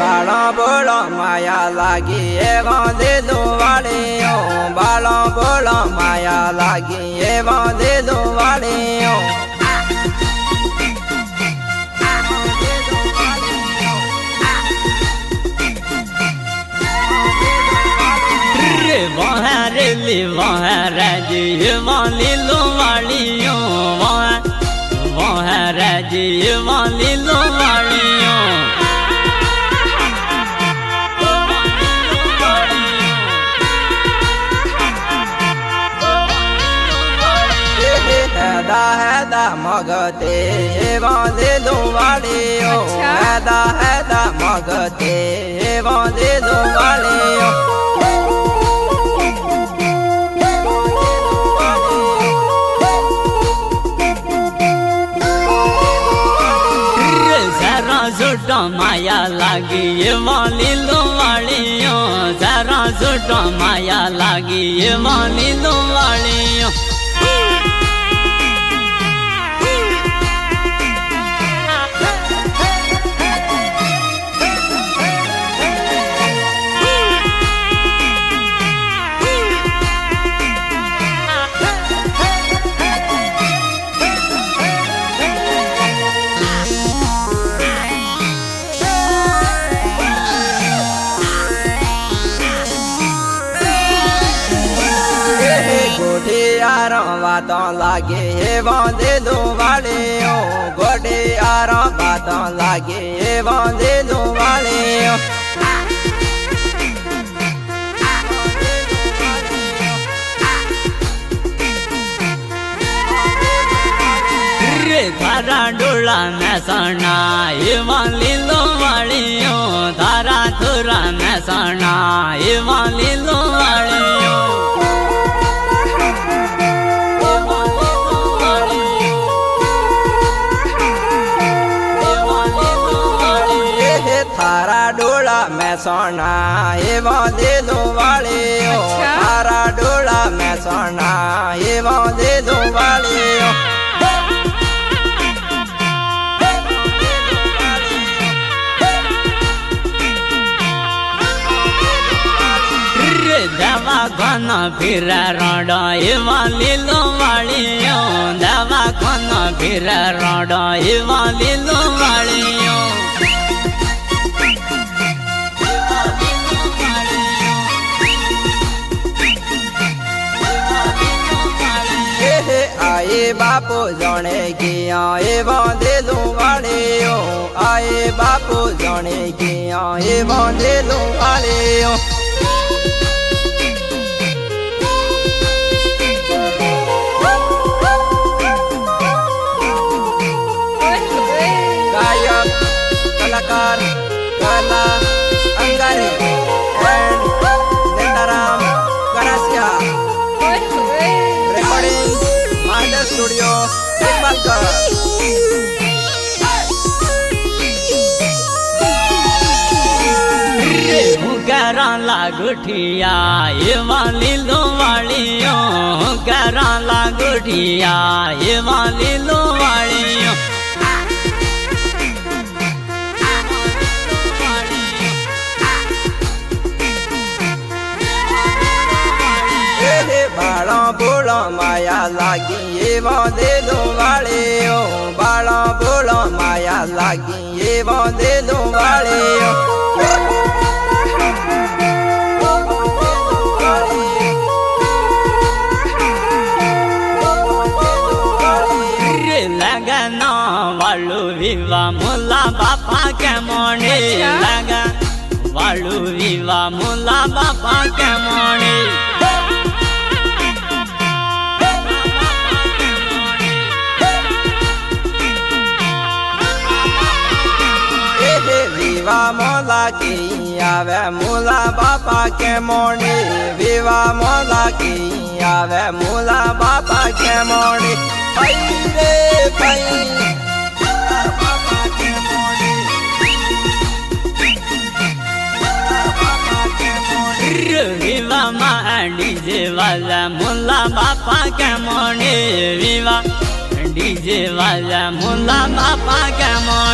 बालो बोलो माया लागी बांधे दो वालियों बालो बोलो माया लागी बांधे दो वालियों वहाँ राजी वाली लो वालियों वहाँ राजी वाली लो वालियों हैदा मगते बांधे दो वालियों हैदा मगते बांधे दो वालियों सुटो माया लागी वाली लो वालियों जरा सुटो माया लागी वाली लो वालियों बातों लागे बांधे दो वालियों गोडे यारों बातों लागे बांधे दो वालियों थारा डोला में सना वाली लो वालियों थारा थोरा में सना वाली लो वालियों थारा डोला में सोना बांधे दो वालियों थारा डोला में सोना बांधे दो वालियों दवा खाना फिर रोडो वाली लो वालियों दवा खाना फिर रोडो वाली लो वालियों आए बापू जाने किया बांधे दो वालियों आए बापू जाने किया बांधे दो वालियों गायक कलाकार Kala Angari and Netaram Karasiya recording Master Studio Balkar करा लागुठिया वाली लो वालियों करा लागुठिया वाली लो वालियों बालो बोलो माया लागी बांधे दो वालियों बालो बोलो माया लागी बांधे दो वालियों लगना वालू विवा मुला बापा के मोने लगा वालू विवा मुला बापा के मोने विवा मोला की आवे मुला बापा के मोने विवा मोला की आवे मुला बापा के मोने भाई रे भाई बापा के मोने विवा डीजे वाला मुला बापा के मोने विवा डीजे वाला मुला बापा के मोने